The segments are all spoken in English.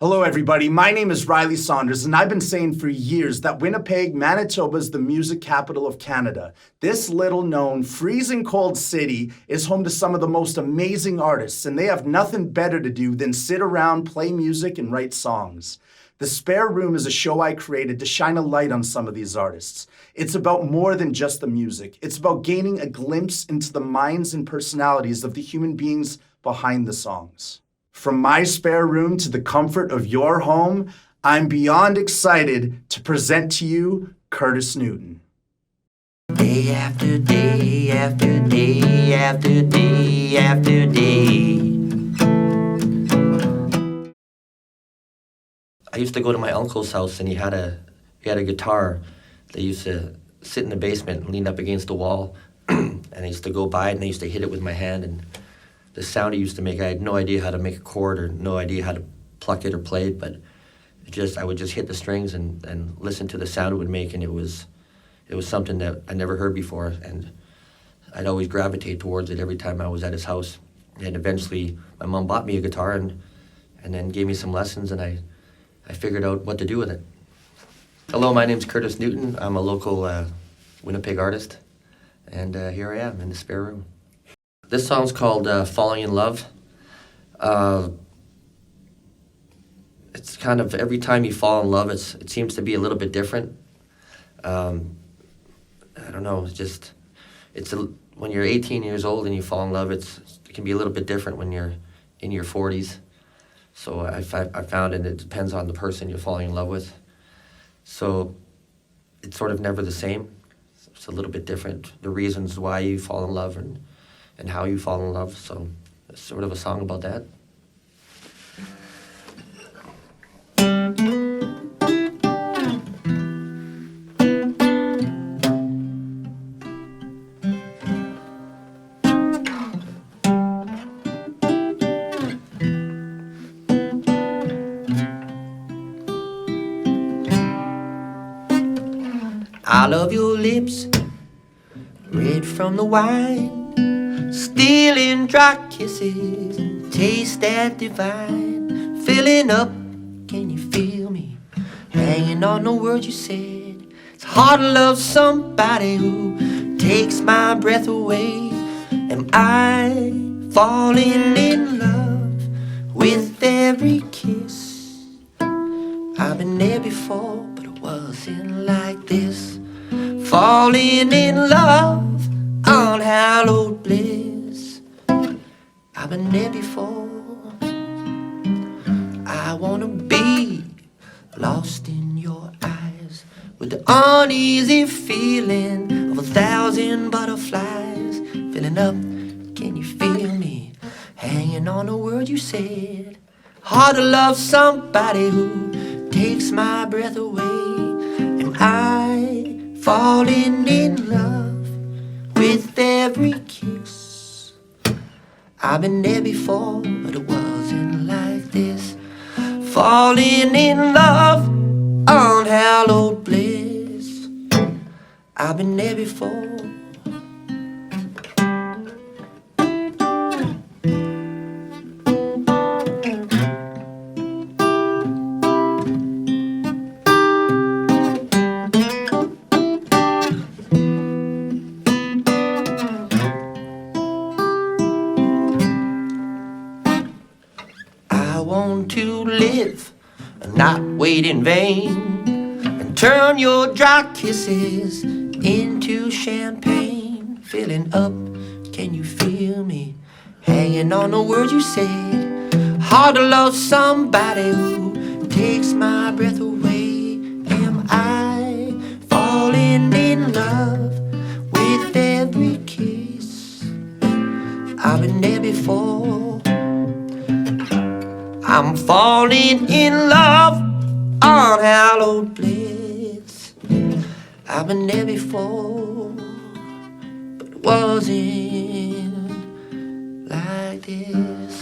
Hello, everybody. My name is Rylie Saunders, and I've been saying for years that Winnipeg, Manitoba is the music capital of Canada. This little-known, freezing cold city is home to some of the most amazing artists, and they have nothing better to do than sit around, play music, and write songs. The Spare Room is a show I created to shine a light on some of these artists. It's about more than just the music. It's about gaining a glimpse into the minds and personalities of the human beings behind the songs. From my spare room to the comfort of your home, I'm beyond excited to present to you Curtis Newton. Day after day after day after day after day. I used to go to my uncle's house and he had a guitar. They used to sit in the basement and lean up against the wall and I used to go by it and I used to hit it with my hand, and the sound it used to make, I had no idea how to make a chord or no idea how to pluck it or play it, but I would just hit the strings and listen to the sound it would make, and it was something that I never heard before, and I'd always gravitate towards it every time I was at his house. And eventually my mom bought me a guitar and then gave me some lessons, and I figured out what to do with it. Hello, my name's Curtis Newton. I'm a local Winnipeg artist, and here I am in the spare room. This song's called Falling in Love. It's kind of every time you fall in love, it seems to be a little bit different. I don't know, when you're 18 years old and you fall in love, it can be a little bit different when you're in your 40s. So I found it depends on the person you're falling in love with. So it's sort of never the same. It's a little bit different, the reasons why you fall in love and how you fall in love. So it's sort of a song about that. I love your lips, red from the wine, stealing dry kisses, taste that divine. Filling up, can you feel me? Hanging on the words you said. It's hard to love somebody who takes my breath away. Am I falling in love with every kiss? I've been there before, but it wasn't like this. Falling in love on hallowed bliss. I've been there before. I wanna be lost in your eyes, with the uneasy feeling of 1,000 butterflies. Filling up, can you feel me? Hanging on a word you said. Hard to love somebody who takes my breath away. Am I falling in love with every kiss? I've been there before, but it wasn't like this. Falling in love on hallowed bliss. I've been there before. I want to live and not wait in vain, and turn your dry kisses into champagne. Filling up, can you feel me? Hanging on the words you said. Hard to love somebody who takes my breath away. Am I falling in love with every kiss? I've been there before. I'm falling in love on hallowed bliss. I've been there before, but it wasn't like this.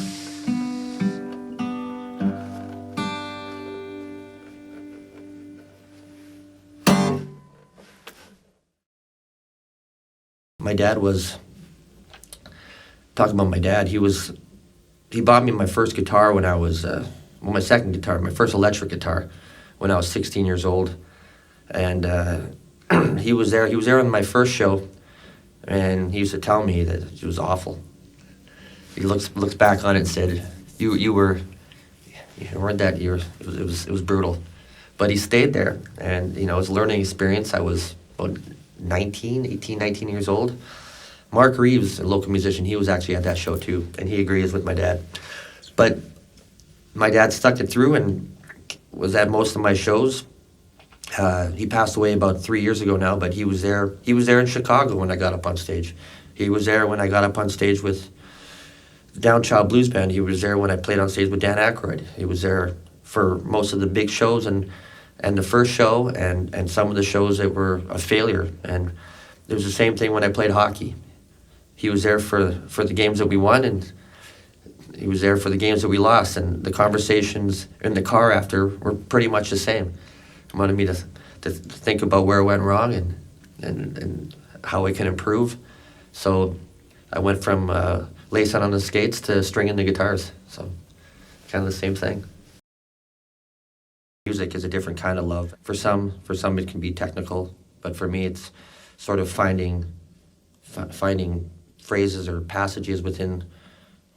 My dad was, talking about my dad, he bought me my first guitar when I was my second guitar, my first electric guitar, when I was 16 years old. And he was there. He was there on my first show, and he used to tell me that it was awful. He looks back on it and said, "You weren't that. It was brutal." But he stayed there, and it was a learning experience. I was about 19 years old. Mark Reeves, a local musician, he was actually at that show too, and he agrees with my dad. But my dad stuck it through and was at most of my shows. He passed away about 3 years ago now, but he was there. He was there in Chicago when I got up on stage. He was there when I got up on stage with the Down Child Blues Band. He was there when I played on stage with Dan Aykroyd. He was there for most of the big shows and the first show and some of the shows that were a failure. And it was the same thing when I played hockey. He was there for the games that we won, and he was there for the games that we lost. And the conversations in the car after were pretty much the same. He wanted me to think about where I went wrong and how I can improve. So I went from lacing on the skates to stringing the guitars. So kind of the same thing. Music is a different kind of love. For some it can be technical, but for me it's sort of finding phrases or passages within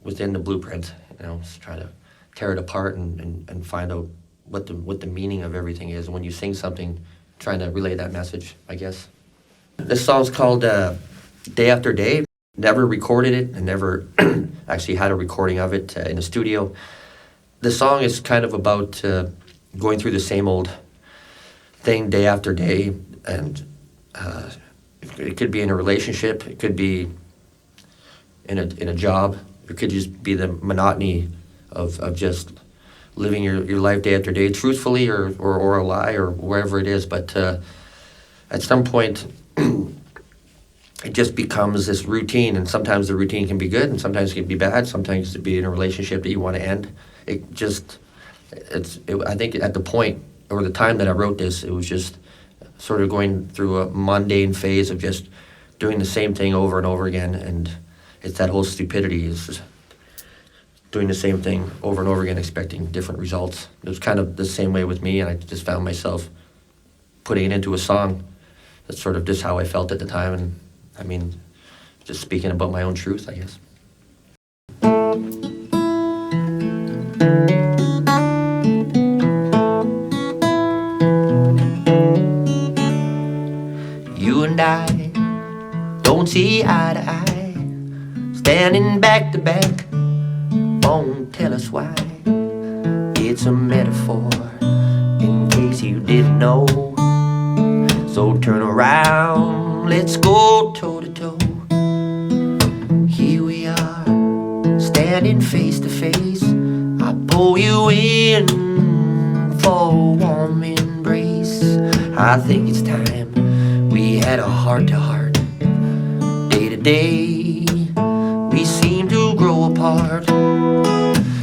the blueprint. Just trying to tear it apart and find out what the meaning of everything is. When you sing something, trying to relay that message, I guess. This song's called Day After Day. Never recorded it and never actually had a recording of it in the studio. The song is kind of about going through the same old thing day after day, and it could be in a relationship, it could be in a job, it could just be the monotony of just living your life day after day, truthfully or a lie or wherever it is. But at some point, it just becomes this routine, and sometimes the routine can be good, and sometimes it can be bad. Sometimes it can be in a relationship that you want to end. I think at the point or the time that I wrote this, it was just sort of going through a mundane phase of just doing the same thing over and over again, and it's that whole stupidity. It's just doing the same thing over and over again, expecting different results. It was kind of the same way with me, and I just found myself putting it into a song. That's sort of just how I felt at the time, and I mean, just speaking about my own truth, I guess. You and I don't see eye to eye, standing back to back, won't tell us why. It's a metaphor, in case you didn't know. So turn around, let's go toe to toe. Here we are, standing face to face. I pull you in for a warm embrace. I think it's time we had a heart-to-heart. Day to day, we seem to grow apart.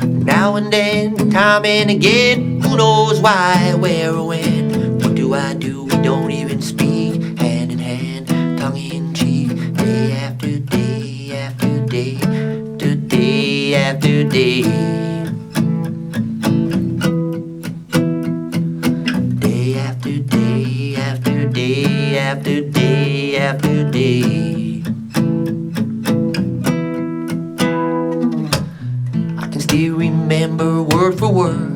Now and then, time and again, who knows why, where or when. What do I do? We don't even speak, hand in hand, tongue in cheek. Day after day after day, to day after day. Day after day after day after day after day. I can still remember word for word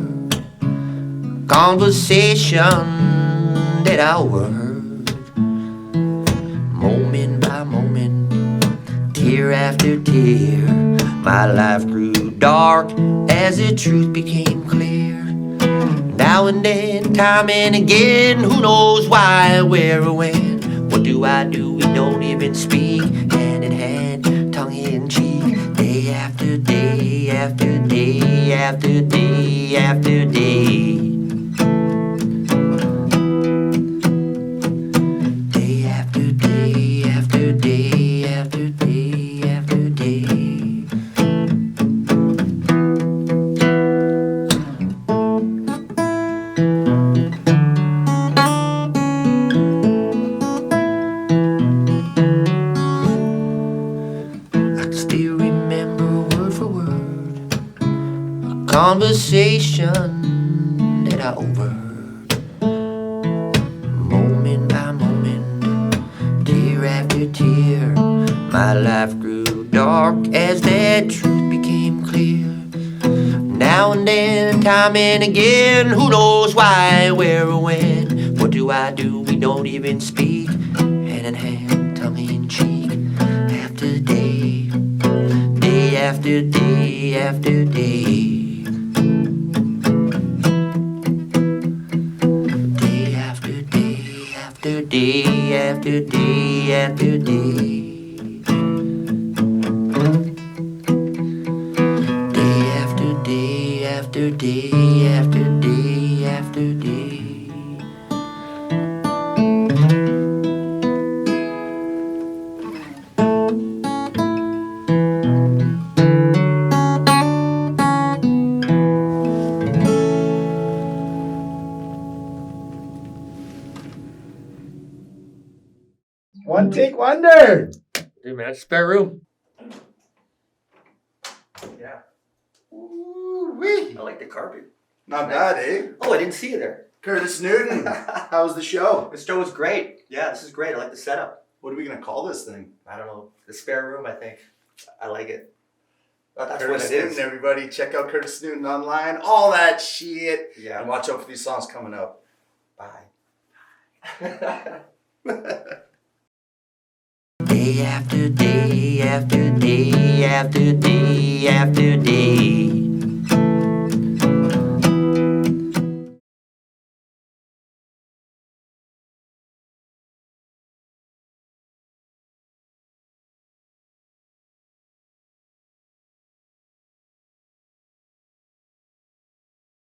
conversation that I overheard. Moment by moment, tear after tear, my life grew dark as the truth became clear. Now and then, time and again, who knows why, where or when. What do I do? We don't even speak, hand in hand, tongue in cheek. Day after day after day after day after day. Day after day after day after day after day. Still remember word for word a conversation not over. Moment by moment, tear after tear, my life grew dark as that truth became clear. Now and then, time and again, who knows why, where, or when. What do? We don't even speak. Hand in hand, tongue in cheek. After day, day after day after day. Day after day after day after day after day. Day after day after day after day. One take wonder. Hey man, spare room. Yeah. Ooh-wee. I like the carpet. Not bad, eh? Oh, I didn't see you there. Curtis Newton, how was the show? This show was great. Yeah, this is great. I like the setup. What are we gonna call this thing? I don't know. The spare room, I think. I like it. But that's Curtis what it Newton, is. everybody. Check out Curtis Newton online. All that shit. Yeah. And watch out for these songs coming up. Bye. Day after day after day after day after day.